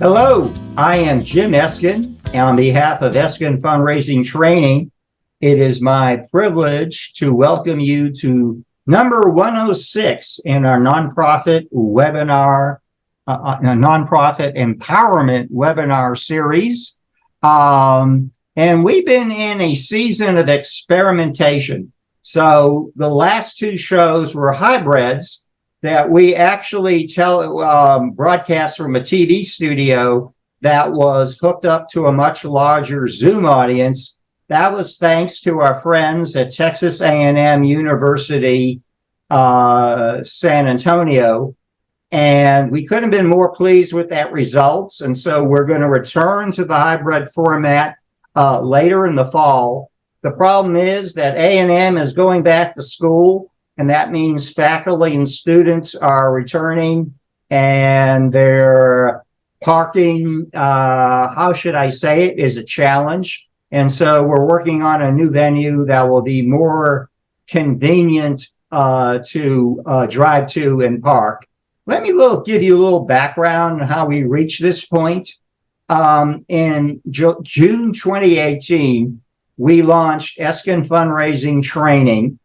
Hello, I am Jim Eskin, and on behalf of Eskin Fundraising Training, it is my privilege to welcome you to number 106 in our nonprofit webinar, nonprofit empowerment webinar series. And we've been in a season of experimentation. So the last two shows were hybrids that we actually broadcast from a TV studio that was hooked up to a much larger Zoom audience. That was thanks to our friends at Texas A&M University, San Antonio. And we couldn't have been more pleased with that results. And so we're going to return to the hybrid format later in the fall. The problem is that A&M is going back to school, and that means faculty and students are returning, and their parking, how should I say it, is a challenge. And so we're working on a new venue that will be more convenient to drive to and park. Let me give you a little background on how we reached this point. In June 2018, we launched Eskin Fundraising Training,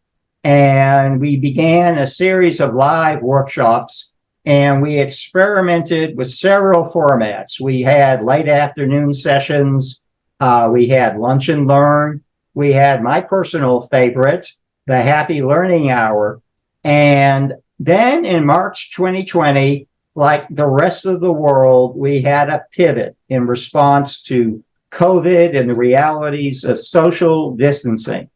and we began a series of live workshops, and we experimented with several formats. We had late afternoon sessions, we had lunch and learn, we had my personal favorite, the Happy Learning Hour. And then in March 2020, like the rest of the world, we had a pivot in response to COVID and the realities of social distancing.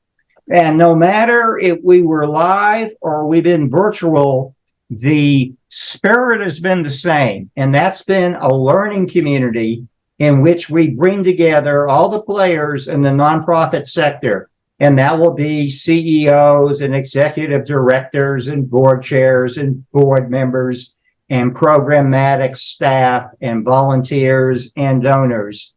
And no matter if we were live or we've been virtual, the spirit has been the same. And that's been a learning community in which we bring together all the players in the nonprofit sector. And that will be CEOs and executive directors and board chairs and board members and programmatic staff and volunteers and donors.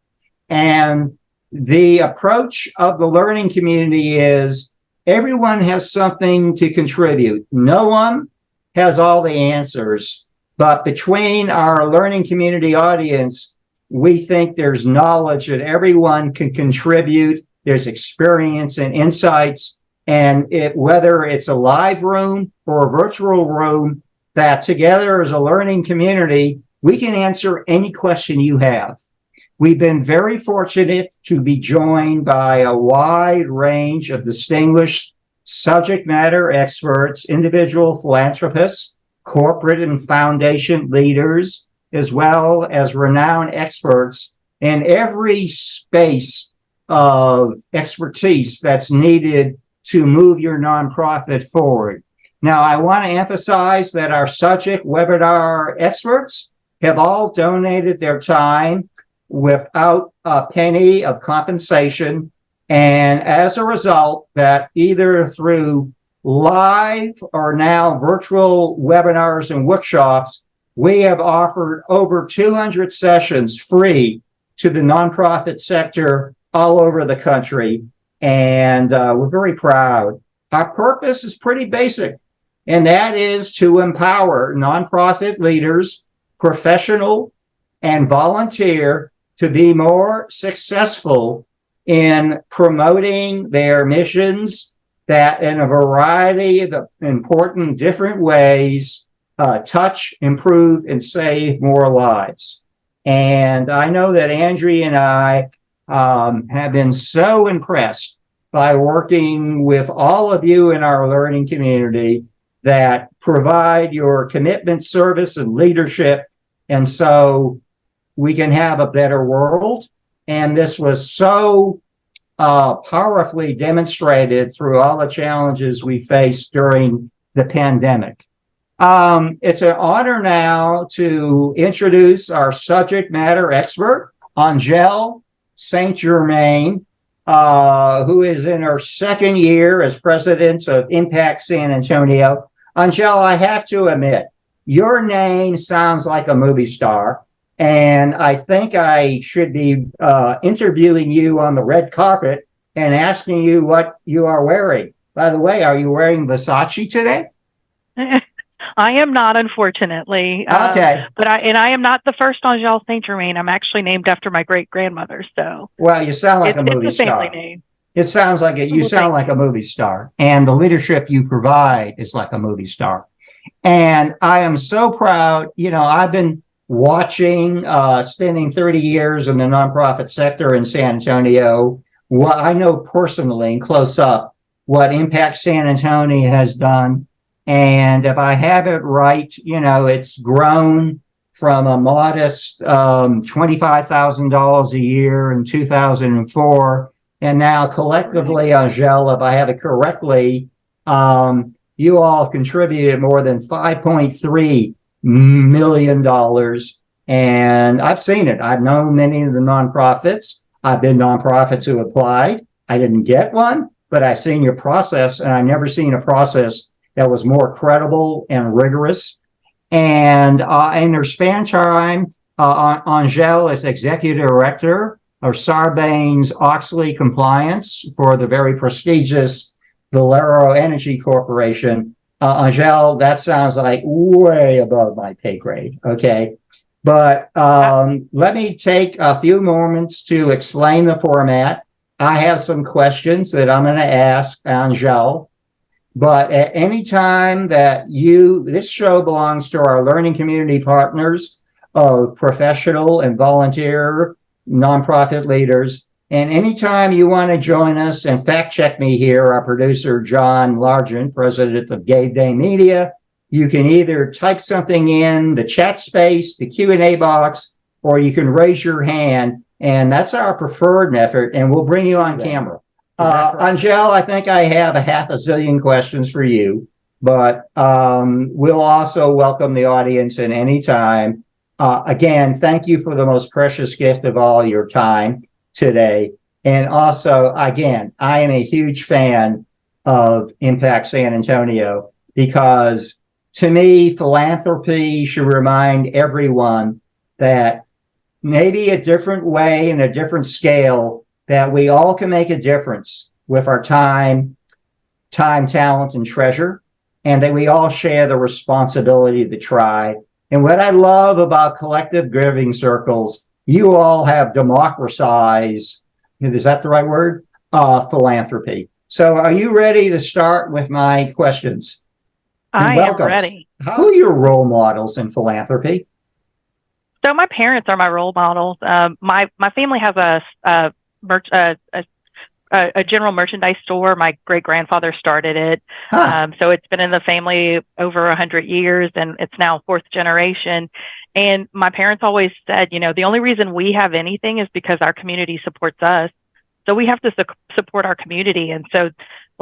And the approach of the learning community is everyone has something to contribute. No one has all the answers, but between our learning community audience, we think there's knowledge that everyone can contribute. There's experience and insights, and whether it's a live room or a virtual room, that together as a learning community, we can answer any question you have. We've been very fortunate to be joined by a wide range of distinguished subject matter experts, individual philanthropists, corporate and foundation leaders, as well as renowned experts in every space of expertise that's needed to move your nonprofit forward. Now, I want to emphasize that our subject webinar experts have all donated their time without a penny of compensation. And as a result, that either through live or now virtual webinars and workshops, we have offered over 200 sessions free to the nonprofit sector all over the country. And we're very proud. Our purpose is pretty basic, and that is to empower nonprofit leaders, professional and volunteer, to be more successful in promoting their missions that in a variety of important different ways touch, improve, and save more lives. And I know that Andrea and I have been so impressed by working with all of you in our learning community that provide your commitment, service, and leadership. And so we can have a better world. And this was so powerfully demonstrated through all the challenges we faced during the pandemic. It's an honor now to introduce our subject matter expert, Angelle St. Germain, who is in her second year as president of Impact San Antonio. Angelle, I have to admit, your name sounds like a movie star. And I think I should be interviewing you on the red carpet and asking you what you are wearing. By the way, are you wearing Versace today? I am not, unfortunately. Okay. But I am not the first Angelle St. Germain. I'm actually named after my great grandmother. So Well, you sound like a it's movie a family star. name. It sounds like it. You Well, sound thank like a you. movie star, and the leadership you provide is like a movie star. And I am so proud. I've been watching, spending 30 years in the nonprofit sector in San Antonio. What I know personally and close up, what Impact San Antonio has done. And if I have it right, it's grown from a modest $25,000 a year in 2004. And now collectively, Angelle, if I have it correctly, you all contributed more than $5.3 million. And I've seen it. I've known many of the nonprofits. I've been nonprofits who applied. I didn't get one, but I've seen your process, and I've never seen a process that was more credible and rigorous. And in her span time, Angelle is executive director of Sarbanes-Oxley Compliance for the very prestigious Valero Energy Corporation. Angelle, that sounds like way above my pay grade. Okay. But let me take a few moments to explain the format. I have some questions that I'm going to ask Angelle. But at any time that this show belongs to our learning community partners of professional and volunteer nonprofit leaders. And anytime you want to join us and fact check me here, our producer, John Largent, president of Gay Day Media, you can either type something in the chat space, the Q&A box, or you can raise your hand. And that's our preferred method, and we'll bring you on camera. Angelle, I think I have a half a zillion questions for you, but we'll also welcome the audience at any time. Again, thank you for the most precious gift of all, your time today. And also, again, I am a huge fan of Impact San Antonio because, to me, philanthropy should remind everyone that maybe a different way and a different scale, that we all can make a difference with our time, talent, and treasure, and that we all share the responsibility to try. And what I love about collective giving circles, you all have democratized, is that the right word? Philanthropy. So are you ready to start with my questions? I am ready. Who are your role models in philanthropy? So my parents are my role models. My family has a general merchandise store. My great grandfather started it. So it's been in the family over 100 years, and it's now fourth generation. And my parents always said, the only reason we have anything is because our community supports us. So we have to support our community. And so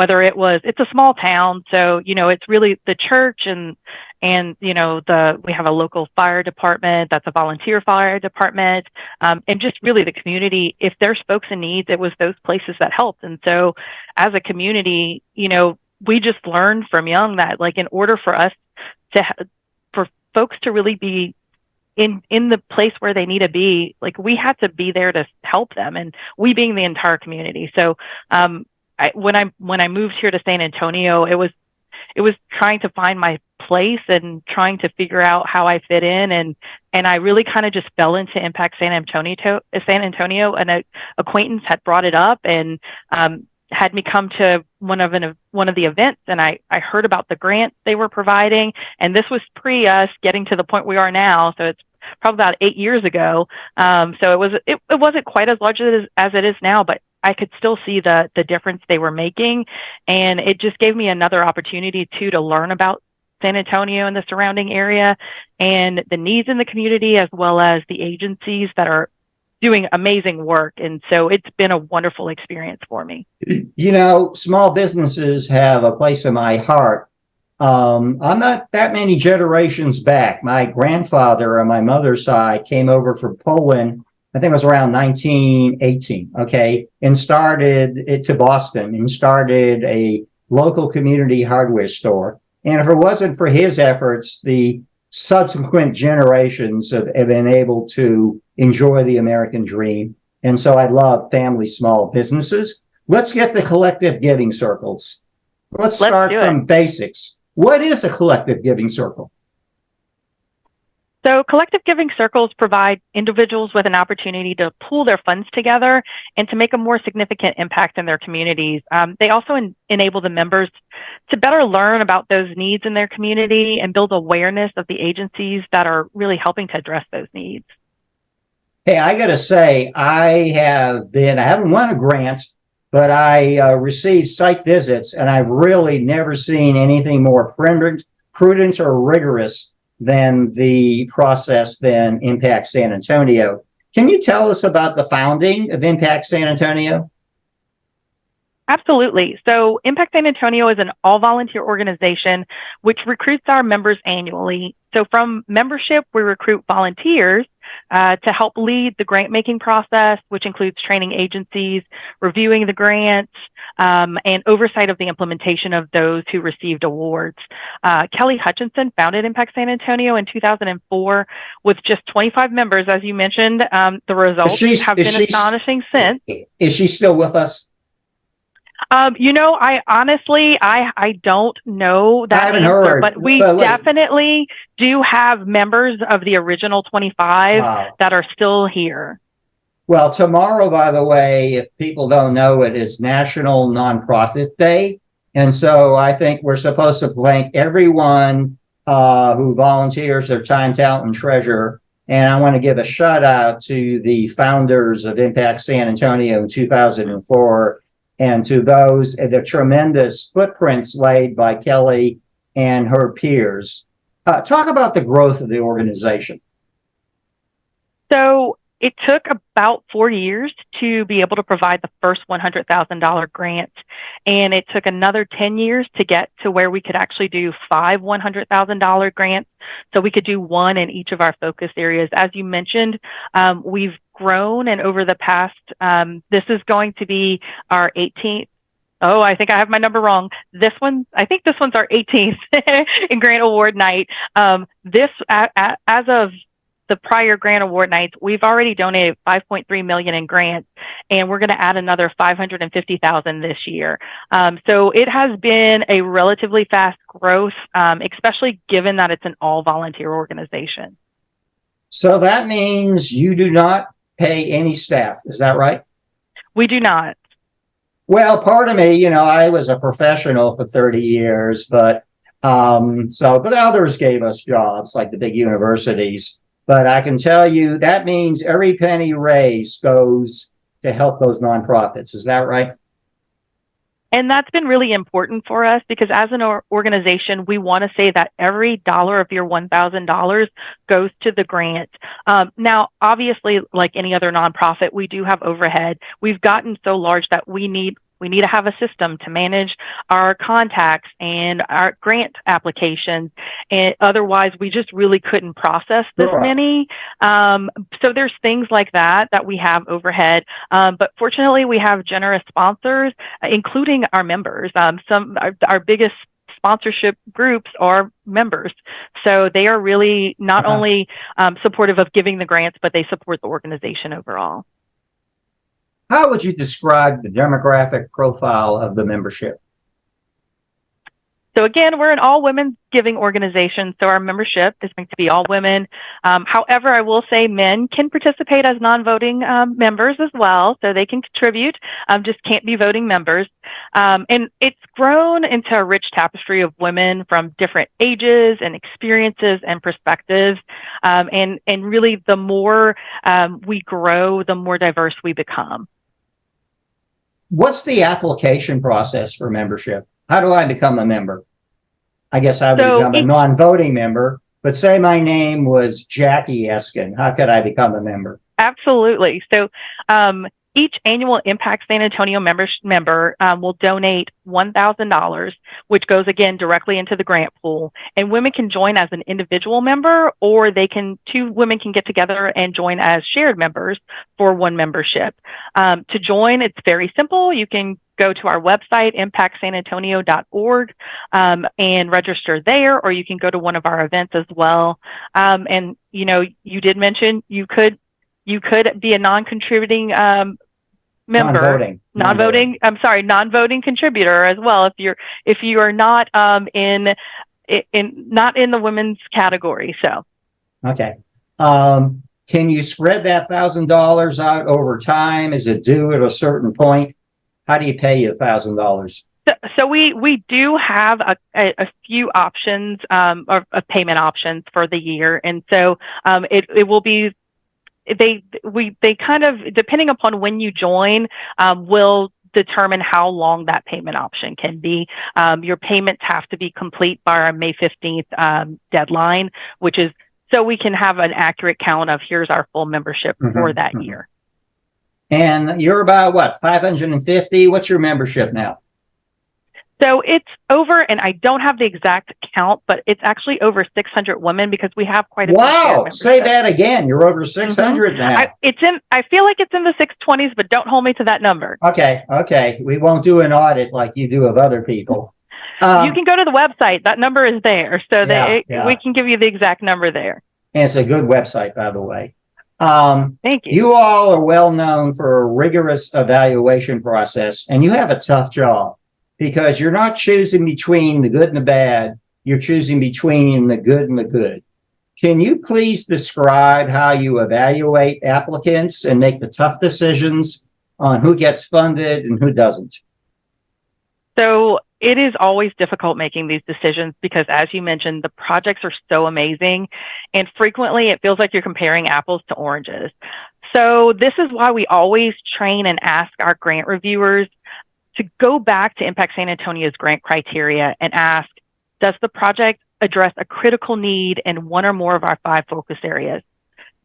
it's a small town. So, it's really the church and we have a local fire department that's a volunteer fire department, and just really the community. If there's folks in need, it was those places that helped. And so as a community, we just learned from young that, like, in order for us for folks to really be in the place where they need to be, like, we had to be there to help them, and we being the entire community. So when I moved here to San Antonio, it was trying to find my place and trying to figure out how I fit in, and I really kind of just fell into Impact San Antonio, and an acquaintance had brought it up and had me come to one of the events, and I heard about the grant they were providing, and this was pre us getting to the point we are now, so it's probably about 8 years ago. So it wasn't quite as large as it is now, but I could still see the difference they were making, and it just gave me another opportunity to learn about San Antonio and the surrounding area and the needs in the community, as well as the agencies that are doing amazing work. And so it's been a wonderful experience for me. Small businesses have a place in my heart. I'm not that many generations back. My grandfather on my mother's side came over from Poland, I think it was around 1918, okay, and started it to Boston and started a local community hardware store. And if it wasn't for his efforts, the subsequent generations have been able to enjoy the American dream. And so I love family small businesses. Let's get the collective giving circles. Let's start from basics. What is a collective giving circle? So collective giving circles provide individuals with an opportunity to pool their funds together and to make a more significant impact in their communities. They also enable the members to better learn about those needs in their community and build awareness of the agencies that are really helping to address those needs. Hey, I got to say, I haven't won a grant, but I received site visits, and I've really never seen anything more prudent or rigorous than the process than Impact San Antonio. Can you tell us about the founding of Impact San Antonio? Absolutely. So Impact San Antonio is an all-volunteer organization which recruits our members annually. So from membership, we recruit volunteers to help lead the grant-making process, which includes training agencies, reviewing the grants, and oversight of the implementation of those who received awards. Kelly Hutchinson founded Impact San Antonio in 2004 with just 25 members, as you mentioned. The results have been astonishing since. Is she still with us? I honestly, I don't know that I haven't answer, heard, but we definitely do have members of the original 25 that are still here. Well, tomorrow, by the way, if people don't know, it is National Nonprofit Day. And so I think we're supposed to thank everyone who volunteers their time, talent, and treasure. And I want to give a shout out to the founders of Impact San Antonio in 2004. And to those, the tremendous footprints laid by Kelly and her peers. Talk about the growth of the organization. So it took about 4 years to be able to provide the first $100,000 grant. And it took another 10 years to get to where we could actually do 5 $100,000 grants. So we could do one in each of our focus areas. As you mentioned, we've grown, and over the past, this is going to be our 18th. Oh, I think I have my number wrong. I think this one's our 18th in grant award night. As of the prior grant award nights, we've already donated $5.3 million in grants, and we're going to add another $550,000 this year. So it has been a relatively fast growth, especially given that it's an all-volunteer organization. So that means you do not pay any staff. Is that right? We do not. Well, part of me, I was a professional for 30 years, but others gave us jobs like the big universities. But I can tell you that means every penny raised goes to help those nonprofits. Is that right? And that's been really important for us because as an organization, we want to say that every dollar of your $1,000 goes to the grant. Now, obviously, like any other nonprofit, we do have overhead. We've gotten so large that we need to have a system to manage our contacts and our grant applications. And otherwise, we just really couldn't process this many. So there's things like that we have overhead. But fortunately, we have generous sponsors, including our members. Our biggest sponsorship groups are members. So they are really not only supportive of giving the grants, but they support the organization overall. How would you describe the demographic profile of the membership? So again, we're an all-women giving organization, so our membership is going to be all women. However, I will say men can participate as non-voting members as well, so they can contribute, just can't be voting members. And it's grown into a rich tapestry of women from different ages and experiences and perspectives. And really, the more we grow, the more diverse we become. What's the application process for membership? How do I become a member? I guess I would become a non-voting member, but say my name was Jackie Eskin. How could I become a member? Absolutely. So each annual Impact San Antonio member will donate $1,000, which goes again directly into the grant pool. And women can join as an individual member, or two women can get together and join as shared members for one membership. To join, it's very simple. You can go to our website, impactsanantonio.org, and register there, or you can go to one of our events as well. And you did mention you could be a non-contributing member, non-voting contributor as well. If you are not in not in the women's category. So, Okay. Can you spread that $1,000 out over time? Is it due at a certain point? How do you pay you $1,000? so we do have a few options of payment options for the year, and so it will be they kind of, depending upon when you join, will determine how long that payment option can be. Your payments have to be complete by our May 15th deadline, which is so we can have an accurate count of here's our full membership for that year. And you're about what, 550? What's your membership now? So it's over, and I don't have the exact count, but it's actually over 600 women because we have quite a few. Wow! Say that again. You're over 600 now. I feel like it's in the 620s, but don't hold me to that number. Okay. We won't do an audit like you do of other people. You can go to the website. That number is there, so we can give you the exact number there. And it's a good website, by the way. Thank you. You all are well known for a rigorous evaluation process, and you have a tough job because you're not choosing between the good and the bad. You're choosing between the good and the good. Can you please describe how you evaluate applicants and make the tough decisions on who gets funded and who doesn't? So it is always difficult making these decisions because, as you mentioned, the projects are so amazing, and frequently it feels like you're comparing apples to oranges. So this is why we always train and ask our grant reviewers to go back to Impact San Antonio's grant criteria and ask, does the project address a critical need in one or more of our 5 focus areas?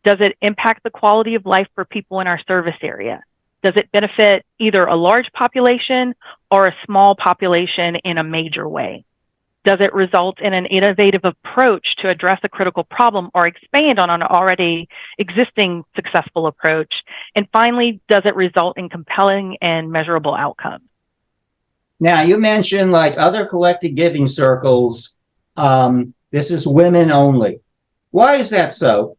Does it impact the quality of life for people in our service area? Does it benefit either a large population or a small population in a major way? Does it result in an innovative approach to address a critical problem or expand on an already existing successful approach? And finally, does it result in compelling and measurable outcomes? Now, you mentioned like other collective giving circles, this is women only. Why is that so?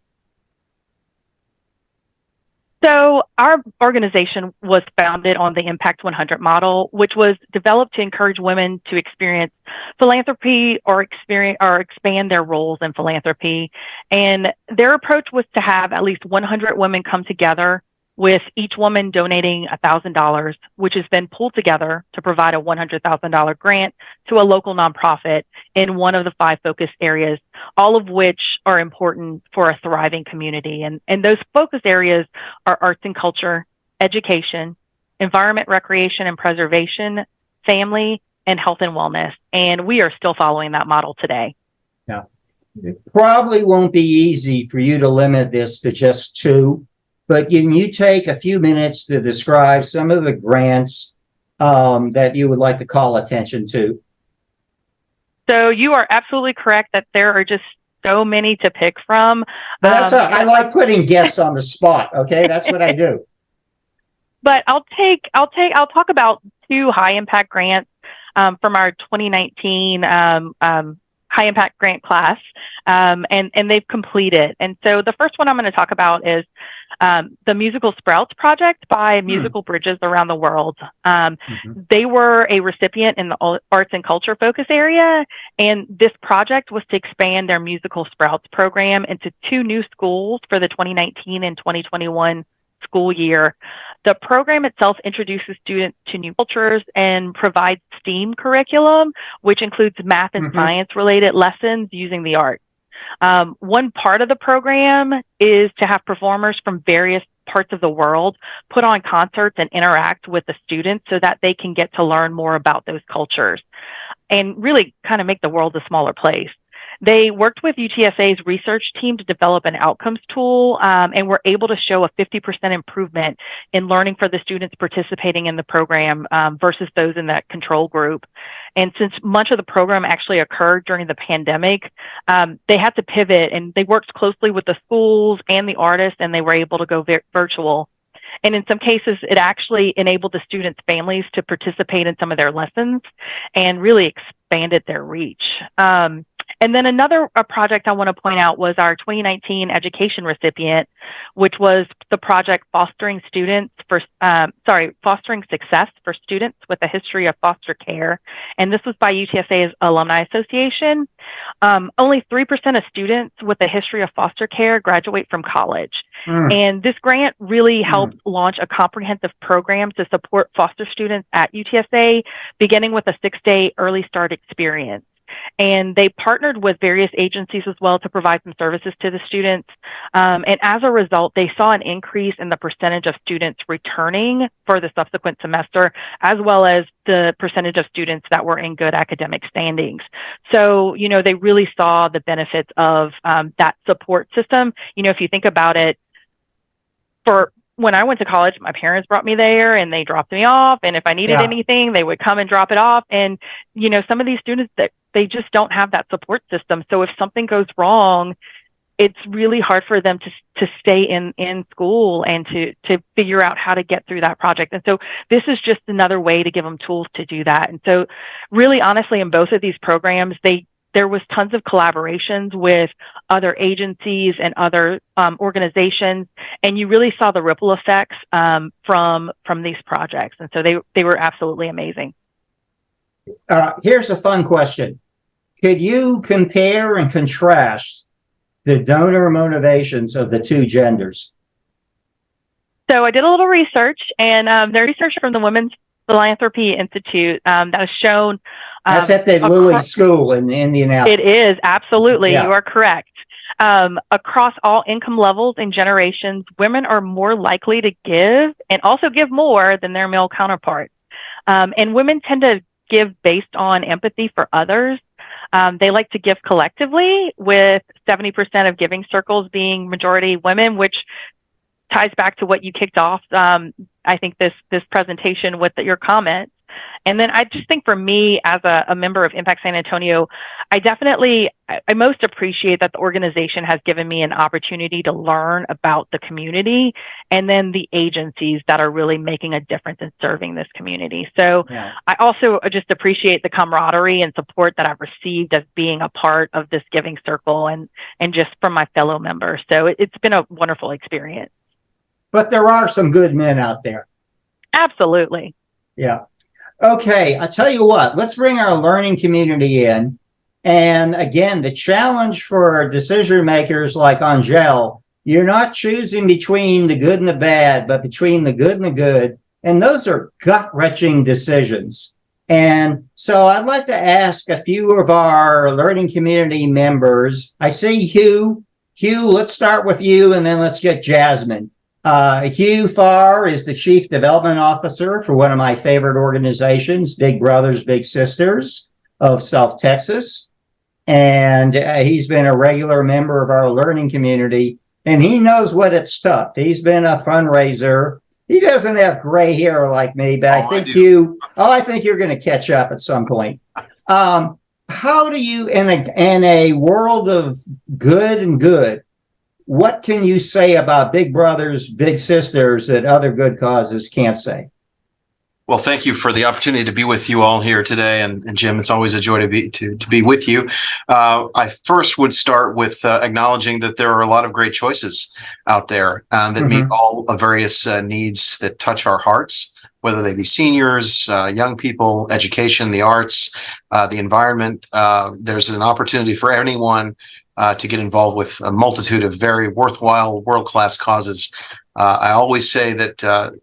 So our organization was founded on the Impact 100 model, which was developed to encourage women to experience philanthropy or expand their roles in philanthropy. And their approach was to have at least 100 women come together, with each woman donating $1,000, which is then pulled together to provide a $100,000 grant to a local nonprofit in one of the 5 focus areas, all of which are important for a thriving community. And those focus areas are arts and culture, education, environment, recreation and preservation, family, and health and wellness. And we are still following that model today. Yeah. It probably won't be easy for you to limit this to just 2. But can you take a few minutes to describe some of the grants that you would like to call attention to? So you are absolutely correct that there are just so many to pick from. I like putting guests on the spot. Okay, that's what I do. But I'll talk about 2 high impact grants from our 2019 high impact grant class, and they've completed. And so the first one I'm going to talk about is the Musical Sprouts Project by Musical Bridges Around the World. They were a recipient in the arts and culture focus area, and this project was to expand their Musical Sprouts program into 2 new schools for the 2019 and 2021 school year. The program itself introduces students to new cultures and provides STEAM curriculum, which includes math and science related lessons using the arts. One part of the program is to have performers from various parts of the world put on concerts and interact with the students so that they can get to learn more about those cultures and really kind of make the world a smaller place. They worked with UTSA's research team to develop an outcomes tool and were able to show a 50% improvement in learning for the students participating in the program versus those in that control group. And since much of the program actually occurred during the pandemic, they had to pivot, and they worked closely with the schools and the artists, and they were able to go virtual. And in some cases, it actually enabled the students' families to participate in some of their lessons and really expanded their reach. And then another project I want to point out was our 2019 education recipient, which was the project Fostering Success for Students with a History of Foster Care. And this was by UTSA's Alumni Association. Only 3% of students with a history of foster care graduate from college. And this grant really helped launch a comprehensive program to support foster students at UTSA, beginning with a 6-day early start experience. And they partnered with various agencies as well to provide some services to the students. And as a result, they saw an increase in the percentage of students returning for the subsequent semester, as well as the percentage of students that were in good academic standings. So, they really saw the benefits of that support system. If you think about it, when I went to college, my parents brought me there and they dropped me off. And if I needed anything, they would come and drop it off. And, some of these students, that they just don't have that support system. So if something goes wrong, it's really hard for them to stay in school and to figure out how to get through that project. And so this is just another way to give them tools to do that. And so really, honestly, in both of these programs, there was tons of collaborations with other agencies and other organizations, and you really saw the ripple effects from these projects. And so they were absolutely amazing. Here's a fun question. Could you compare and contrast the donor motivations of the two genders? So I did a little research, and the research from the Women's Philanthropy Institute that has shown. That's at the Lilly School in Indianapolis. It is, absolutely. Yeah. You are correct. Across all income levels and generations, women are more likely to give and also give more than their male counterparts. And women tend to give based on empathy for others. They like to give collectively, with 70% of giving circles being majority women, which ties back to what you kicked off, I think, this presentation with your comments. And then I just think for me, as a member of Impact San Antonio, I most appreciate that the organization has given me an opportunity to learn about the community and then the agencies that are really making a difference in serving this community. So I also just appreciate the camaraderie and support that I've received as being a part of this giving circle and just from my fellow members. So it's been a wonderful experience. But there are some good men out there. Absolutely. Yeah. Okay, I'll tell you what, let's bring our learning community in. And again, the challenge for decision makers like Angelle, you're not choosing between the good and the bad, but between the good and the good. And those are gut-wrenching decisions. And so I'd like to ask a few of our learning community members. I see Hugh. Hugh, let's start with you, and then let's get Jasmine. Hugh Farr is the Chief Development Officer for one of my favorite organizations, Big Brothers Big Sisters of South Texas. And he's been a regular member of our learning community, and he knows what it's tough. He's been a fundraiser. He doesn't have gray hair like me, but I think I think you're going to catch up at some point. How do you, in a world of good and good, what can you say about Big Brothers, Big Sisters that other good causes can't say? Well, thank you for the opportunity to be with you all here today, and Jim, it's always a joy to be with you. I first would start with acknowledging that there are a lot of great choices out there that meet all of various needs that touch our hearts, whether they be seniors, young people, education, the arts, the environment. There's an opportunity for anyone to get involved with a multitude of very worthwhile, world-class causes. I always say that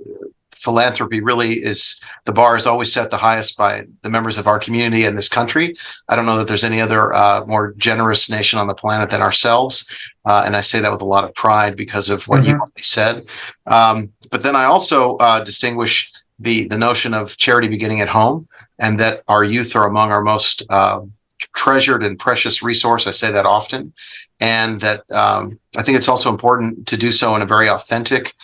philanthropy really the bar is always set the highest by the members of our community and this country. I don't know that there's any other more generous nation on the planet than ourselves. And I say that with a lot of pride because of what you already said. But then I also distinguish the notion of charity beginning at home, and that our youth are among our most treasured and precious resource. I say that often. And that I think it's also important to do so in a very authentic,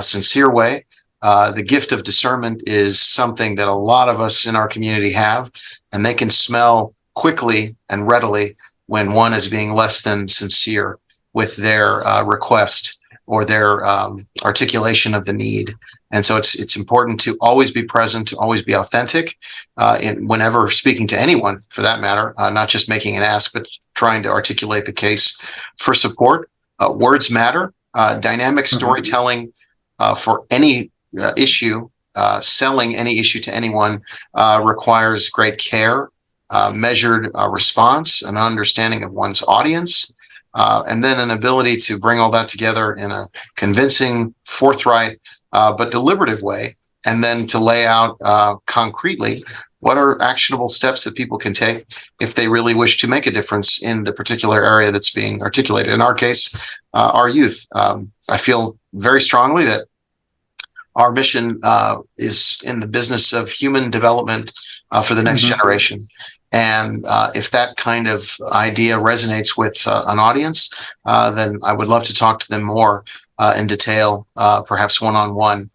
sincere way. The gift of discernment is something that a lot of us in our community have, and they can smell quickly and readily when one is being less than sincere with their request or their articulation of the need. And so it's important to always be present, to always be authentic, whenever speaking to anyone, for that matter, not just making an ask, but trying to articulate the case for support. Words matter. Dynamic storytelling for any issue, selling any issue to anyone, requires great care, measured response, an understanding of one's audience, and then an ability to bring all that together in a convincing, forthright, but deliberative way, and then to lay out concretely what are actionable steps that people can take if they really wish to make a difference in the particular area that's being articulated. In our case, our youth. I feel very strongly that our mission is in the business of human development for the next generation. And if that kind of idea resonates with an audience, then I would love to talk to them more in detail, perhaps one-on-one.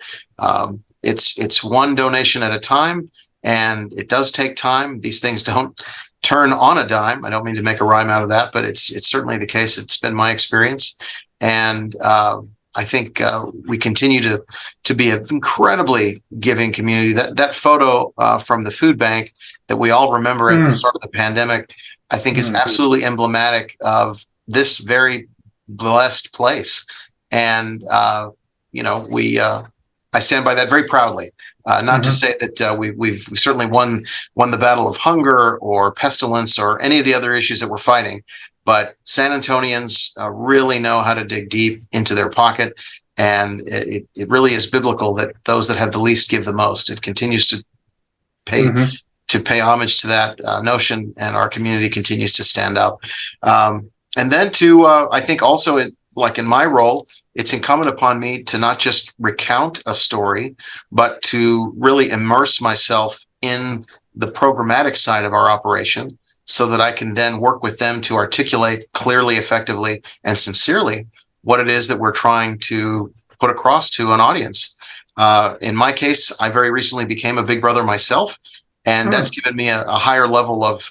It's one donation at a time, and it does take time. These things don't turn on a dime. I don't mean to make a rhyme out of that, but it's certainly the case. It's been my experience. And I think we continue to be an incredibly giving community. That photo from the food bank that we all remember at the start of the pandemic, I think is absolutely emblematic of this very blessed place. And I stand by that very proudly. Not to say that we've certainly won the battle of hunger or pestilence or any of the other issues that we're fighting, but San Antonians really know how to dig deep into their pocket, and it really is biblical that those that have the least give the most. It continues to pay homage to that notion, and our community continues to stand up. And then I think also, like in my role, it's incumbent upon me to not just recount a story, but to really immerse myself in the programmatic side of our operation, so that I can then work with them to articulate clearly, effectively, and sincerely what it is that we're trying to put across to an audience. In my case, I very recently became a Big Brother myself, and that's given me a higher level of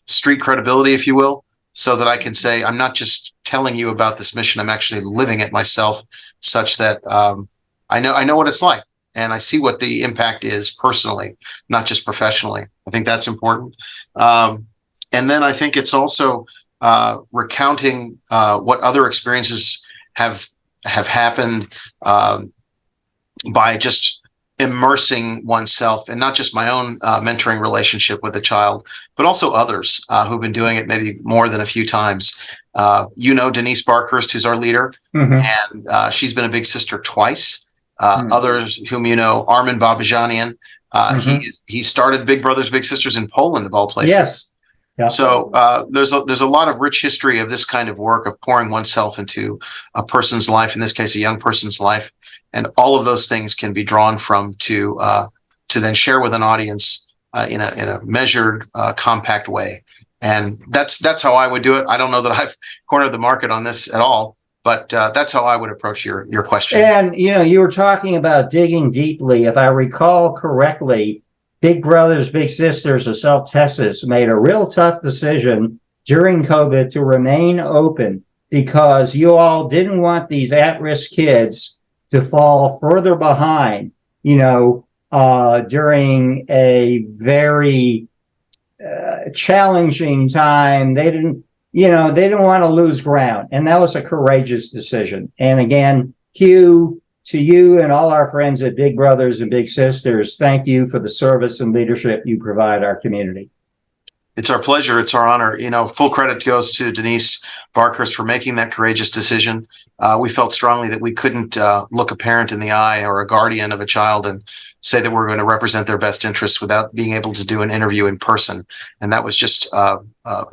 street credibility, if you will, so that I can say, I'm not just telling you about this mission, I'm actually living it myself, such that I know what it's like, and I see what the impact is personally, not just professionally. I think that's important. And then I think it's also recounting what other experiences have happened by just immersing oneself in not just my own mentoring relationship with a child, but also others who've been doing it maybe more than a few times. Denise Barkhurst, who's our leader, and she's been a big sister twice. Others whom Armin Babajanian, he started Big Brothers Big Sisters in Poland, of all places. Yes. Yeah. So there's a lot of rich history of this kind of work, of pouring oneself into a person's life, in this case a young person's life, and all of those things can be drawn from to then share with an audience in a measured, compact way. And that's how I would do it. I don't know that I've cornered the market on this at all, but that's how I would approach your question. And you were talking about digging deeply. If I recall correctly, Big Brothers Big Sisters of South Texas made a real tough decision during COVID to remain open, because you all didn't want these at-risk kids to fall further behind, during a very challenging time. They didn't want to lose ground. And that was a courageous decision. And again, Hugh, to you and all our friends at Big Brothers and Big Sisters, thank you for the service and leadership you provide our community. It's our pleasure. It's our honor. Full credit goes to Denise Barkhurst for making that courageous decision. We felt strongly that we couldn't look a parent in the eye or a guardian of a child and say that we're going to represent their best interests without being able to do an interview in person. And that was just a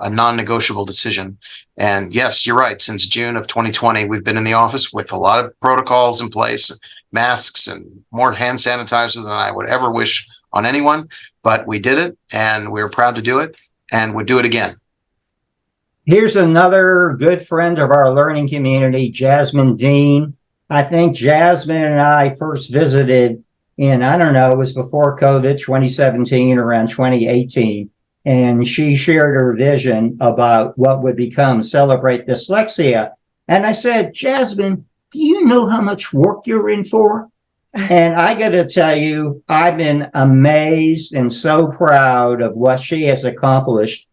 non-negotiable decision. And yes, you're right. Since June of 2020, we've been in the office with a lot of protocols in place, masks and more hand sanitizer than I would ever wish on anyone. But we did it, and we're proud to do it, and would do it again. Here's another good friend of our learning community, Jasmine Dean. I think Jasmine and I first visited in, it was before COVID, 2017, around 2018. And she shared her vision about what would become Celebrate Dyslexia. And I said, Jasmine, do you know how much work you're in for? And I got to tell you, I've been amazed and so proud of what she has accomplished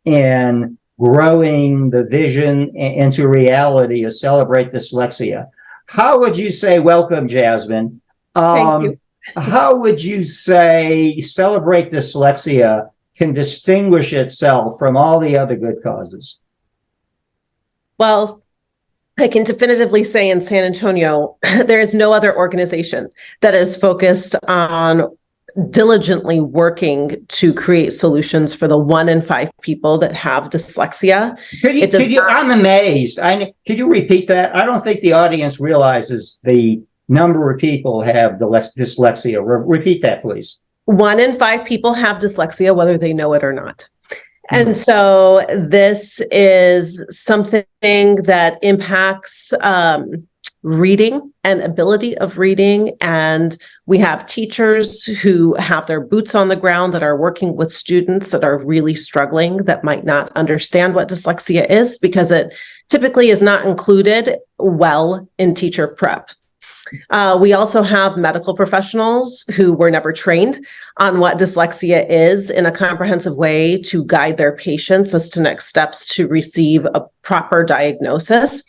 in growing the vision into reality of Celebrate Dyslexia. How would you say, welcome, Jasmine? Thank you. How would you say Celebrate Dyslexia can distinguish itself from all the other good causes? Well, I can definitively say in San Antonio, there is no other organization that is focused on diligently working to create solutions for the 1 in 5 people that have dyslexia. I'm amazed. Could you repeat that? I don't think the audience realizes the number of people have dyslexia. Repeat that, please. 1 in 5 people have dyslexia, whether they know it or not. And so this is something that impacts reading and ability of reading. And we have teachers who have their boots on the ground that are working with students that are really struggling, that might not understand what dyslexia is because it typically is not included well in teacher prep. We also have medical professionals who were never trained on what dyslexia is in a comprehensive way to guide their patients as to next steps to receive a proper diagnosis,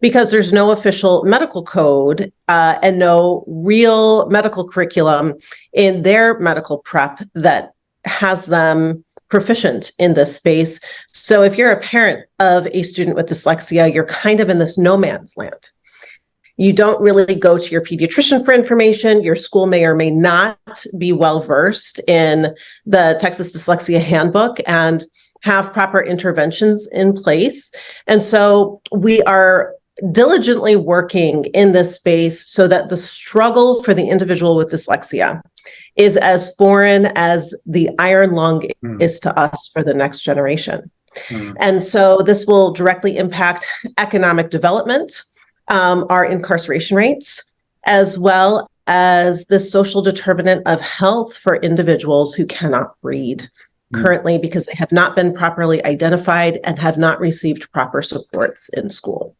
because there's no official medical code and no real medical curriculum in their medical prep that has them proficient in this space. So if you're a parent of a student with dyslexia, you're kind of in this no man's land. You don't really go to your pediatrician for information. Your school may or may not be well versed in the Texas Dyslexia Handbook and have proper interventions in place. And so we are diligently working in this space so that the struggle for the individual with dyslexia is as foreign as the iron lung is to us for the next generation. And so this will directly impact economic development, our incarceration rates, as well as the social determinant of health for individuals who cannot read currently because they have not been properly identified and have not received proper supports in school.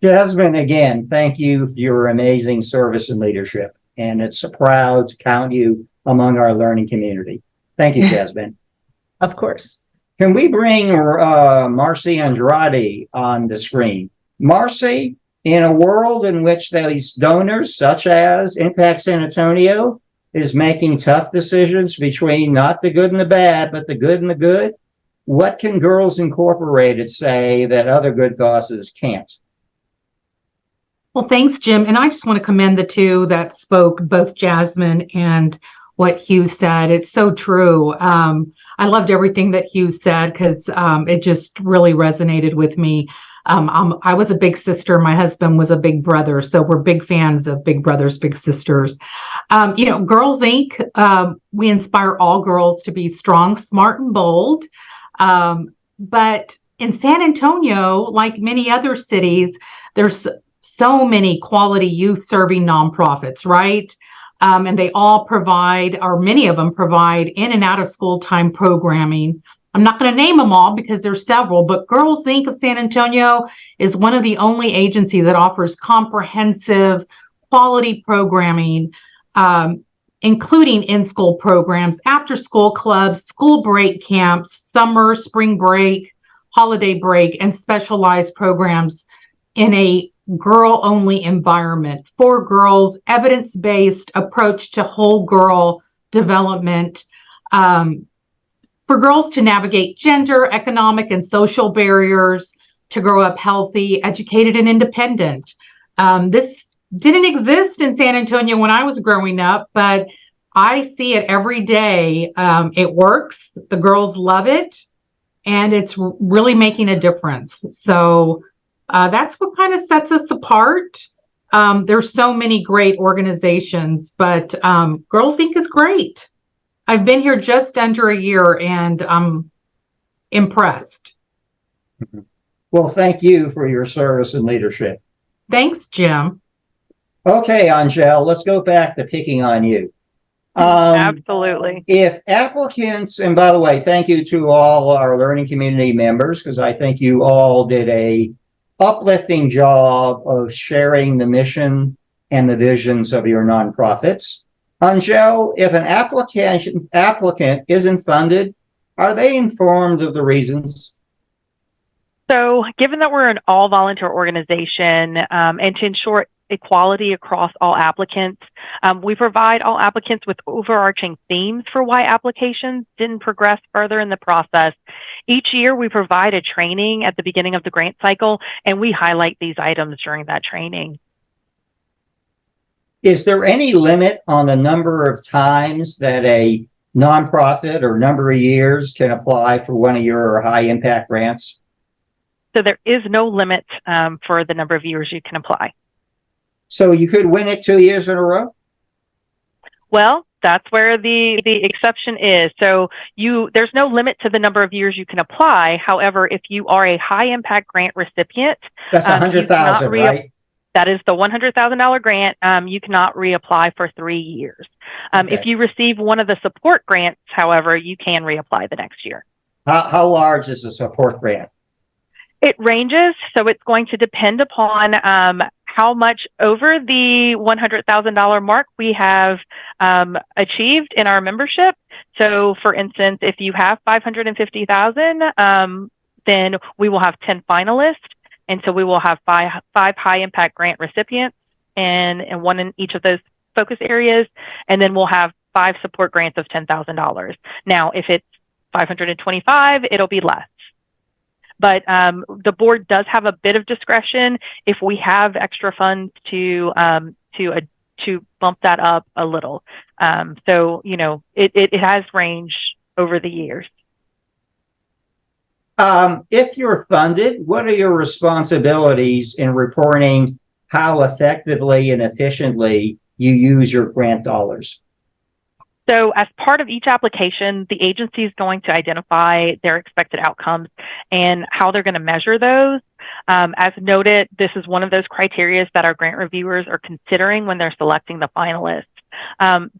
Jasmine, again, thank you for your amazing service and leadership. And it's proud to count you among our learning community. Thank you, Jasmine. Of course. Can we bring Marcy Andrade on the screen? Marcy, in a world in which these donors, such as Impact San Antonio, is making tough decisions between not the good and the bad, but the good and the good, what can Girls Incorporated say that other good causes can't? Well, thanks, Jim. And I just want to commend the two that spoke, both Jasmine and what Hugh said. It's so true. I loved everything that Hugh said because it just really resonated with me. I was a big sister. My husband was a big brother. So we're big fans of big brothers, big sisters. Girls Inc., we inspire all girls to be strong, smart, and bold. But in San Antonio, like many other cities, there's so many quality youth serving nonprofits, right? And they all provide, or many of them provide, in and out of school time programming. I'm not going to name them all because there's several, but Girls Inc. of San Antonio is one of the only agencies that offers comprehensive quality programming, including in-school programs, after-school clubs, school break camps, summer, spring break, holiday break, and specialized programs in a girl-only environment for girls, evidence-based approach to whole girl development, for girls to navigate gender, economic, and social barriers, to grow up healthy, educated, and independent. This didn't exist in San Antonio when I was growing up, but I see it every day. It works. The girls love it, and it's really making a difference. So that's what kind of sets us apart. There's so many great organizations, but Girls Inc. is great. I've been here just under a year, and I'm impressed. Well, thank you for your service and leadership. Thanks, Jim. Okay, Angelle, let's go back to picking on you. Absolutely. If applicants, and by the way, thank you to all our learning community members, because I think you all did a uplifting job of sharing the mission and the visions of your nonprofits. Angelle, if an applicant isn't funded, are they informed of the reasons? So, given that we're an all volunteer organization and to ensure equality across all applicants, we provide all applicants with overarching themes for why applications didn't progress further in the process. Each year, we provide a training at the beginning of the grant cycle, and we highlight these items during that training. Is there any limit on the number of times that a nonprofit or number of years can apply for one of your high impact grants? So there is no limit for the number of years you can apply. So you could win it 2 years in a row? Well, that's where the exception is. So there's no limit to the number of years you can apply. However, if you are a high impact grant recipient, that's $100,000, right? That is the $100,000 grant. You cannot reapply for 3 years. Okay. If you receive one of the support grants, however, you can reapply the next year. How large is the support grant? It ranges. So it's going to depend upon how much over the $100,000 mark we have achieved in our membership. So, for instance, if you have $550,000, then we will have 10 finalists. And so we will have five high impact grant recipients and one in each of those focus areas. And then we'll have 5 support grants of $10,000. Now, if it's 525, it'll be less. But the board does have a bit of discretion if we have extra funds to bump that up a little. So, it has ranged over the years. If you're funded, what are your responsibilities in reporting how effectively and efficiently you use your grant dollars? So as part of each application, the agency is going to identify their expected outcomes and how they're going to measure those. As noted, this is one of those criteria that our grant reviewers are considering when they're selecting the finalists.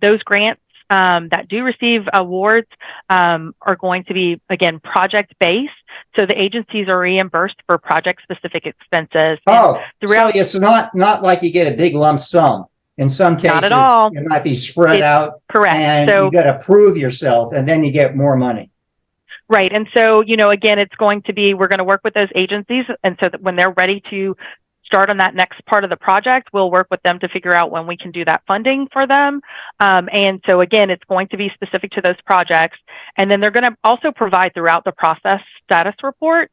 Those grants that do receive awards are going to be, again, project-based. So the agencies are reimbursed for project-specific expenses. So it's not like you get a big lump sum. In some cases, not at all. It might be spread out. Correct. And so, you got to prove yourself, and then you get more money. Right. And so, again, it's going to be, we're going to work with those agencies. And so that when they're ready to start on that next part of the project, we'll work with them to figure out when we can do that funding for them. And so, again, it's going to be specific to those projects. And then they're going to also provide throughout the process status reports.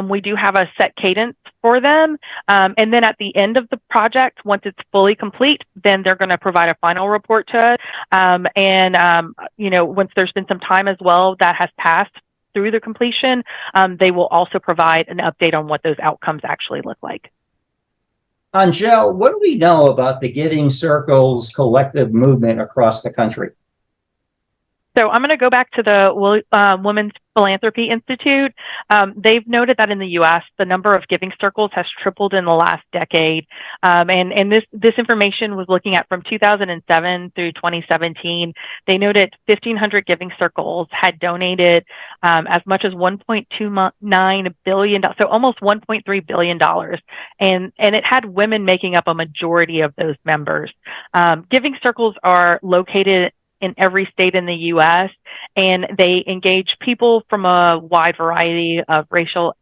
We do have a set cadence for them. And then at the end of the project, once it's fully complete, then they're going to provide a final report to us. Once there's been some time as well that has passed through the completion, they will also provide an update on what those outcomes actually look like. Angelle, what do we know about the Giving Circle's collective movement across the country? So I'm going to go back to the Women's Philanthropy Institute. They've noted that in the U.S., the number of giving circles has tripled in the last decade. And this information was looking at from 2007 through 2017. They noted 1,500 giving circles had donated as much as $1.29 billion, so almost $1.3 billion. And it had women making up a majority of those members. Giving circles are located in every state in the U.S., and they engage people from a wide variety of racial,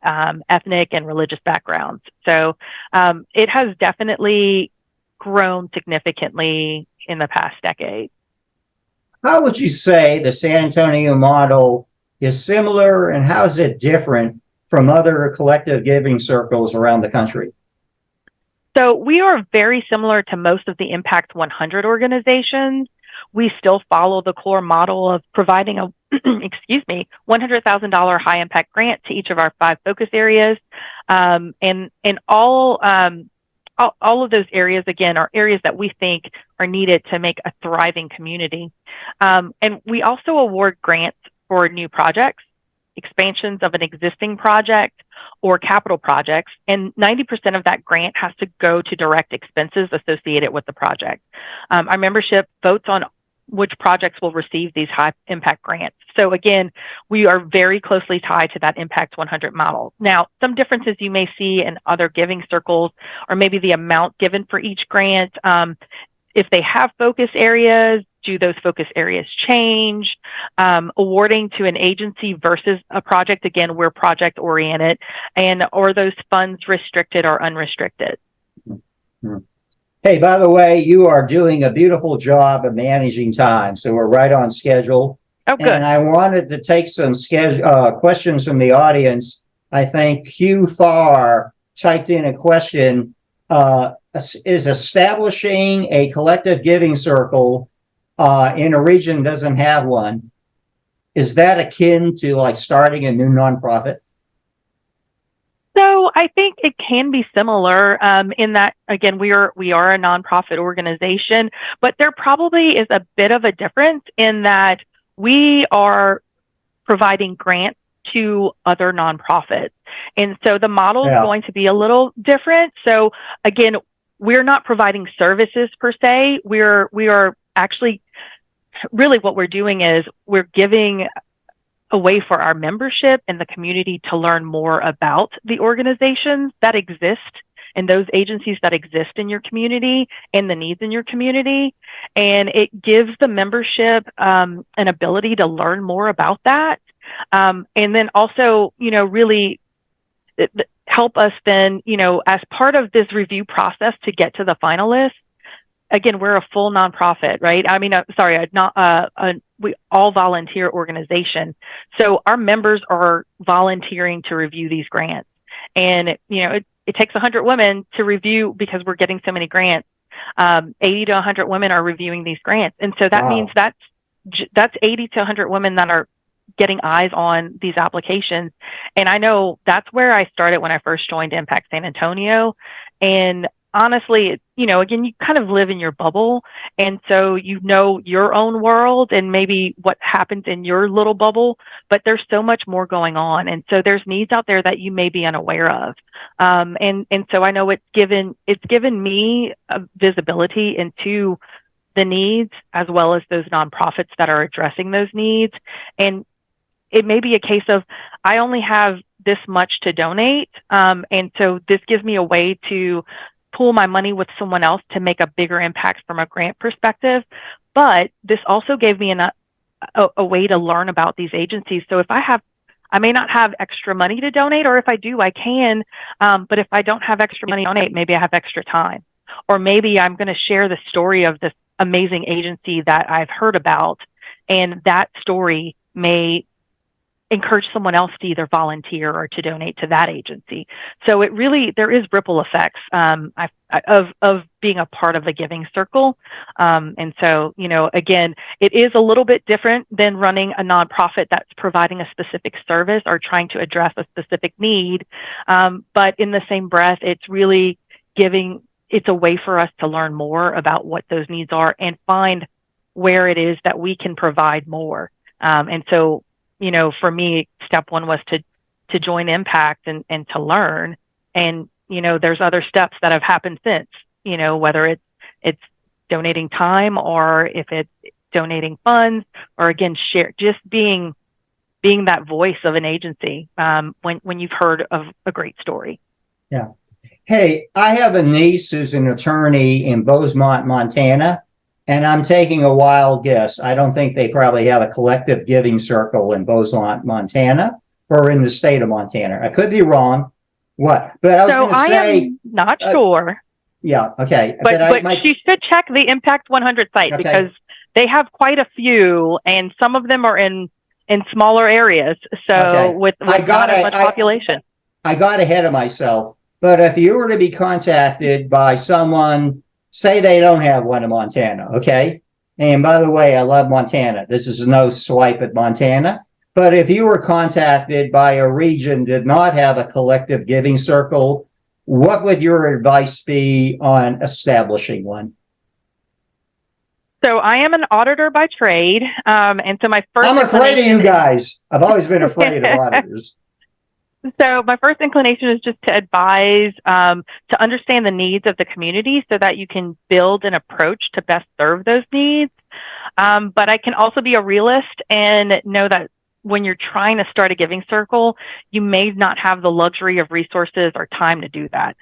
ethnic, and religious backgrounds. So it has definitely grown significantly in the past decade. How would you say the San Antonio model is similar, and how is it different from other collective giving circles around the country? So we are very similar to most of the Impact 100 organizations. We still follow the core model of providing a, $100,000 high impact grant to each of our 5 focus areas. And all of those areas, again, are areas that we think are needed to make a thriving community. And we also award grants for new projects, expansions of an existing project, or capital projects, and 90% of that grant has to go to direct expenses associated with the project. Our membership votes on which projects will receive these high impact grants. So again, we are very closely tied to that Impact 100 model. Now, some differences you may see in other giving circles, or maybe the amount given for each grant. If they have focus areas, do those focus areas change? Awarding to an agency versus a project, again, we're project oriented, and are those funds restricted or unrestricted? Hey, by the way, you are doing a beautiful job of managing time, so we're right on schedule. Oh, good. And I wanted to take some questions from the audience. I think Hugh Farr typed in a question. Is establishing a collective giving circle in a region doesn't have one, is that akin to like starting a new nonprofit? So I think it can be similar in that, again, we are a nonprofit organization, but there probably is a bit of a difference in that we are providing grants to other nonprofits. And so the model is going to be a little different. So again, we're not providing services per se. We are actually, really what we're doing is we're giving a way for our membership and the community to learn more about the organizations that exist and those agencies that exist in your community and the needs in your community. And it gives the membership an ability to learn more about that. And then also, really help us then, as part of this review process to get to the finalists. Again, we're a full nonprofit, right? I mean, we all volunteer organization. So our members are volunteering to review these grants. And, it takes 100 women to review because we're getting so many grants. 80 to 100 women are reviewing these grants. And so that means that's 80 to 100 women that are getting eyes on these applications. And I know that's where I started when I first joined Impact San Antonio. And honestly, again, you kind of live in your bubble. And so your own world and maybe what happens in your little bubble, but there's so much more going on. And so there's needs out there that you may be unaware of. And so I know it's given me a visibility into the needs as well as those nonprofits that are addressing those needs. And it may be a case of, I only have this much to donate. And so this gives me a way to pool my money with someone else to make a bigger impact from a grant perspective. But this also gave me a way to learn about these agencies. So I may not have extra money to donate, or if I do, I can. But if I don't have extra money to donate, maybe I have extra time. Or maybe I'm going to share the story of this amazing agency that I've heard about. And that story may encourage someone else to either volunteer or to donate to that agency. So there is ripple effects of being a part of a giving circle. And so, again, it is a little bit different than running a nonprofit that's providing a specific service or trying to address a specific need. But in the same breath, it's really it's a way for us to learn more about what those needs are and find where it is that we can provide more. And so, for me, step one was to join Impact and to learn. And, there's other steps that have happened since, whether it's donating time or if it's donating funds or again, just being that voice of an agency when you've heard of a great story. Yeah. Hey, I have a niece who's an attorney in Bozeman, Montana. And I'm taking a wild guess. I don't think they probably have a collective giving circle in Bozeman, Montana, or in the state of Montana. I could be wrong. What? But I was going to say, I am not sure. Yeah. Okay. But she should check the Impact 100 site because they have quite a few, and some of them are in smaller areas. So with not as much population. I got ahead of myself. But if you were to be contacted by someone, say they don't have one in Montana, okay? And by the way, I love Montana. This is no swipe at Montana. But if you were contacted by a region that did not have a collective giving circle, what would your advice be on establishing one? So I am an auditor by trade. And so my first I'm afraid of you guys. I've always been afraid of auditors. So my first inclination is just to advise to understand the needs of the community so that you can build an approach to best serve those needs. But I can also be a realist and know that when you're trying to start a giving circle, you may not have the luxury of resources or time to do that.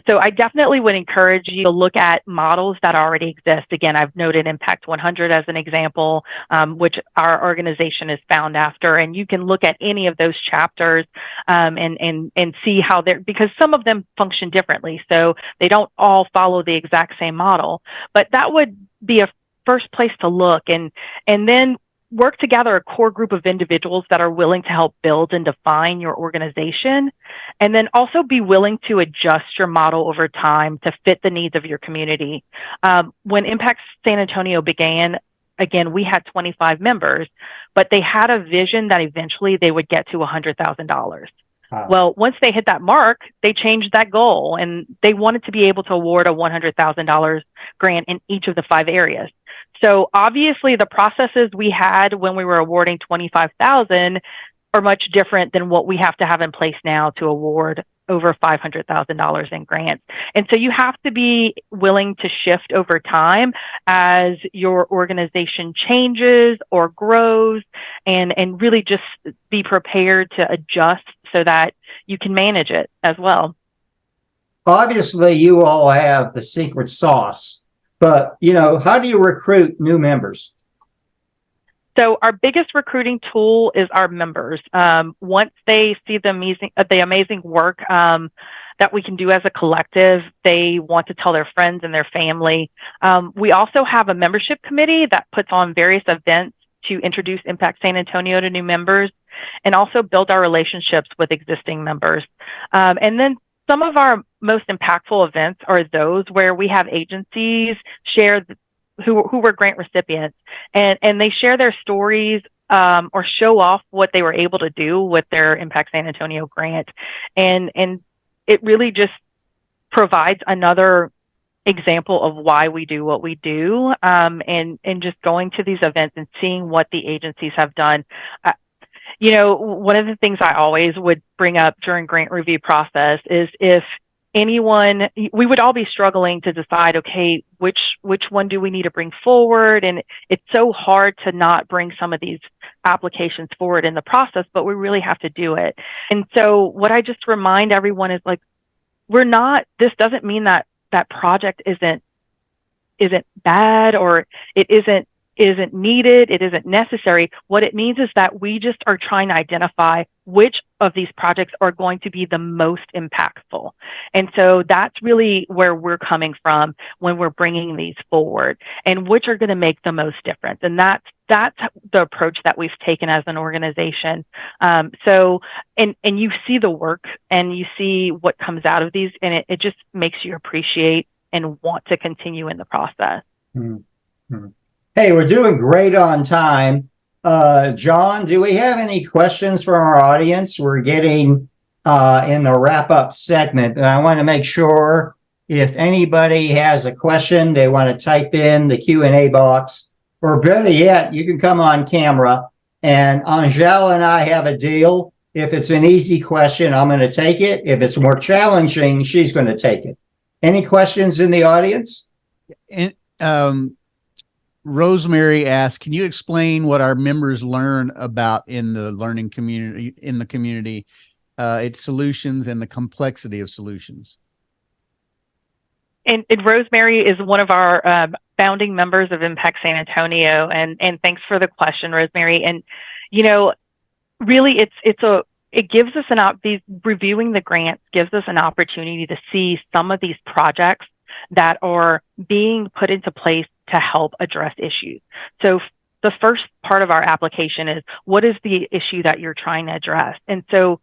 So I definitely would encourage you to look at models that already exist. Again, I've noted Impact 100 as an example, which our organization is found after, and you can look at any of those chapters and see how they're, because some of them function differently. So they don't all follow the exact same model, but that would be a first place to look, and then work together a core group of individuals that are willing to help build and define your organization, and then also be willing to adjust your model over time to fit the needs of your community. When Impact San Antonio began, again, we had 25 members, but they had a vision that eventually they would get to $100,000. Wow. Well, once they hit that mark, they changed that goal, and they wanted to be able to award a $100,000 grant in each of the 5 areas. So obviously the processes we had when we were awarding 25,000 are much different than what we have to have in place now to award over $500,000 in grants. And so you have to be willing to shift over time as your organization changes or grows, and really just be prepared to adjust so that you can manage it as well. Obviously, you all have the secret sauce, but how do you recruit new members? So our biggest recruiting tool is our members. Once they see the amazing work that we can do as a collective, they want to tell their friends and their family. We also have a membership committee that puts on various events to introduce Impact San Antonio to new members and also build our relationships with existing members. And then some of our most impactful events are those where we have agencies share who were grant recipients, and they share their stories or show off what they were able to do with their Impact San Antonio grant. And it really just provides another example of why we do what we do, and just going to these events and seeing what the agencies have done. One of the things I always would bring up during grant review process is if anyone, we would all be struggling to decide, okay, which one do we need to bring forward? And it's so hard to not bring some of these applications forward in the process, but we really have to do it. And so what I just remind everyone is, like, this doesn't mean that project isn't bad, or it isn't needed, it isn't necessary. What it means is that we just are trying to identify which of these projects are going to be the most impactful. And so that's really where we're coming from when we're bringing these forward, and which are going to make the most difference. And that's the approach that we've taken as an organization. So you see the work and you see what comes out of these, and it just makes you appreciate and want to continue in the process. Mm-hmm. Hey, we're doing great on time. John, do we have any questions from our audience? We're getting in the wrap-up segment, and I want to make sure if anybody has a question, they want to type in the Q&A box, or better yet, you can come on camera. And Angelle and I have a deal. If it's an easy question, I'm going to take it. If it's more challenging, she's going to take it. Any questions in the audience? Rosemary asked, can you explain what our members learn about in the learning community, its solutions and the complexity of solutions? And Rosemary is one of our founding members of Impact San Antonio. And thanks for the question, Rosemary. And, really it gives us reviewing the grants gives us an opportunity to see some of these projects that are being put into place to help address issues. So the first part of our application is, what is the issue that you're trying to address? And so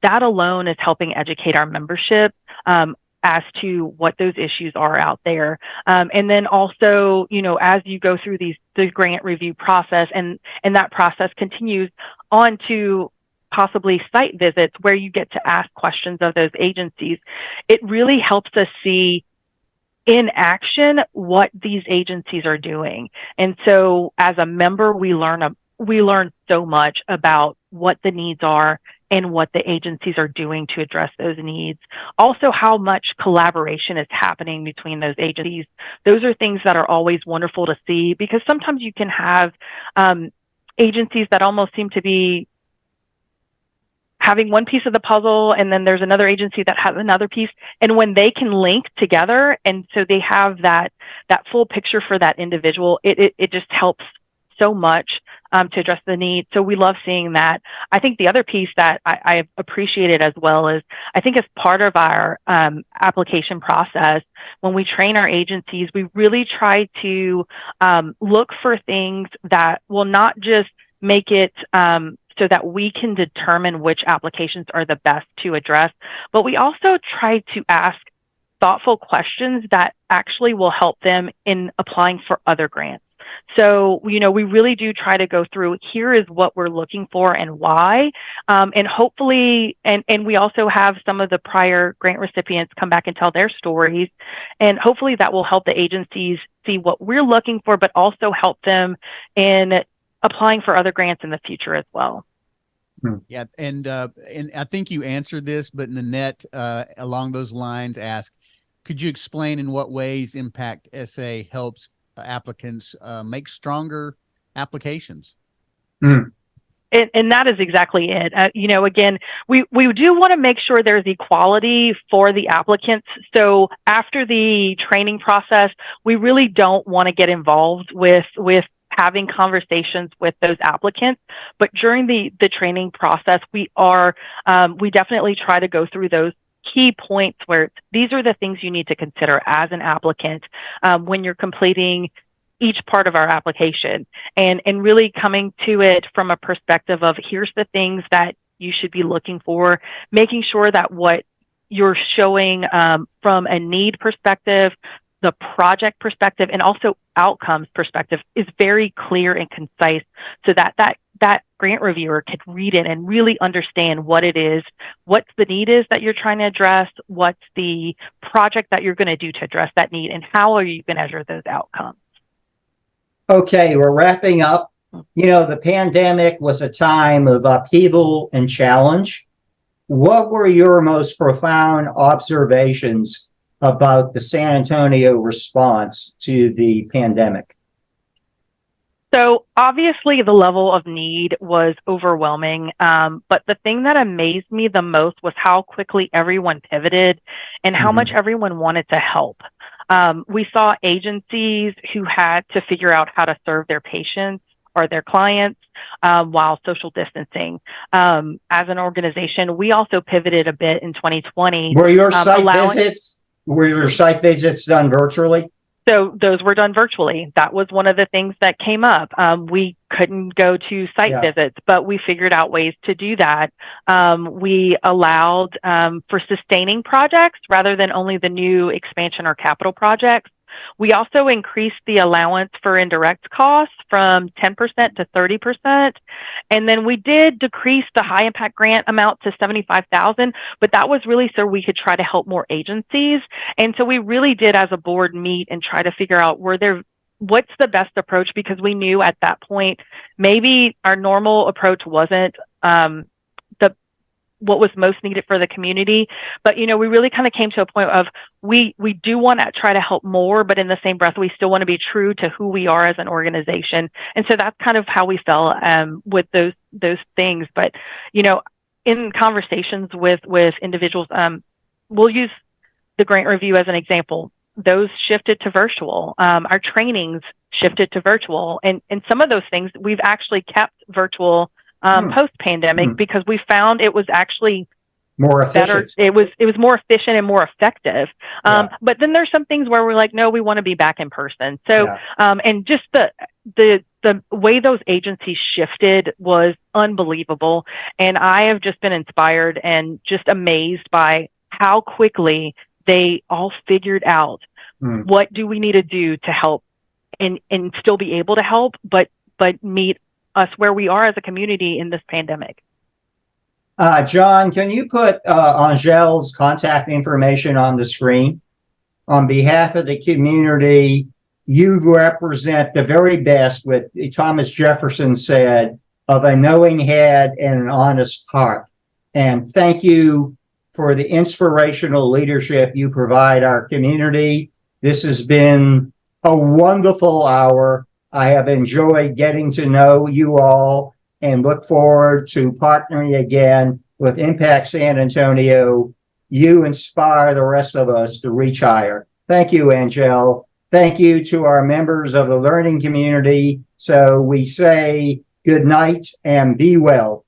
that alone is helping educate our membership as to what those issues are out there. And then also, as you go through the grant review process, and that process continues on to possibly site visits where you get to ask questions of those agencies, it really helps us see in action what these agencies are doing. And so as a member, we learn so much about what the needs are and what the agencies are doing to address those needs. Also, how much collaboration is happening between those agencies. Those are things that are always wonderful to see, because sometimes you can have agencies that almost seem to be having one piece of the puzzle, and then there's another agency that has another piece. And when they can link together, and so they have that full picture for that individual, it just helps so much to address the need. So we love seeing that. I think the other piece that I appreciated as well is, I think as part of our application process, when we train our agencies, we really try to look for things that will not just make it so that we can determine which applications are the best to address, but we also try to ask thoughtful questions that actually will help them in applying for other grants. So, we really do try to go through, here is what we're looking for and why. And hopefully, and we also have some of the prior grant recipients come back and tell their stories. And hopefully that will help the agencies see what we're looking for, but also help them in applying for other grants in the future as well. Yeah, and I think you answered this, but Nanette, along those lines, asked, could you explain in what ways Impact SA helps applicants make stronger applications? And that is exactly it. Again, we do want to make sure there's equality for the applicants. So after the training process, we really don't want to get involved with having conversations with those applicants. But during the training process, we definitely try to go through those key points where these are the things you need to consider as an applicant when you're completing each part of our application, and really coming to it from a perspective of, here's the things that you should be looking for, making sure that what you're showing from a need perspective, the project perspective, and also outcomes perspective is very clear and concise, so that grant reviewer could read it and really understand what it is, what the need is that you're trying to address, what's the project that you're going to do to address that need, and how are you going to measure those outcomes. Okay, we're wrapping up. The pandemic was a time of upheaval and challenge. What were your most profound observations about the San Antonio response to the pandemic? So obviously the level of need was overwhelming, but the thing that amazed me the most was how quickly everyone pivoted and how much everyone wanted to help. We saw agencies who had to figure out how to serve their patients or their clients while social distancing. As an organization, we also pivoted a bit in 2020. Were your site visits done virtually? So those were done virtually. That was one of the things that came up. We couldn't go to site visits, but we figured out ways to do that. We allowed for sustaining projects rather than only the new expansion or capital projects. We also increased the allowance for indirect costs from 10% to 30%. And then we did decrease the high impact grant amount to $75,000, but that was really so we could try to help more agencies. And so we really did, as a board, meet and try to figure out what's the best approach, because we knew at that point, maybe our normal approach wasn't what was most needed for the community. But, we really kind of came to a point of, we do want to try to help more, but in the same breath, we still want to be true to who we are as an organization. And so that's kind of how we felt with those things. But, in conversations with individuals, we'll use the grant review as an example. Those shifted to virtual. Our trainings shifted to virtual. And some of those things we've actually kept virtual post-pandemic, because we found it was actually more efficient. Better. It was more efficient and more effective. But then there's some things where we're like, no, we want to be back in person. So, and just the way those agencies shifted was unbelievable. And I have just been inspired and just amazed by how quickly they all figured out what do we need to do to help and still be able to help, but meet us where we are as a community in this pandemic. John, can you put Angelle's contact information on the screen? On behalf of the community, you represent the very best, what Thomas Jefferson said, of a knowing head and an honest heart. And thank you for the inspirational leadership you provide our community. This has been a wonderful hour. I have enjoyed getting to know you all and look forward to partnering again with Impact San Antonio. You inspire the rest of us to reach higher. Thank you, Angelle. Thank you to our members of the learning community. So we say good night and be well.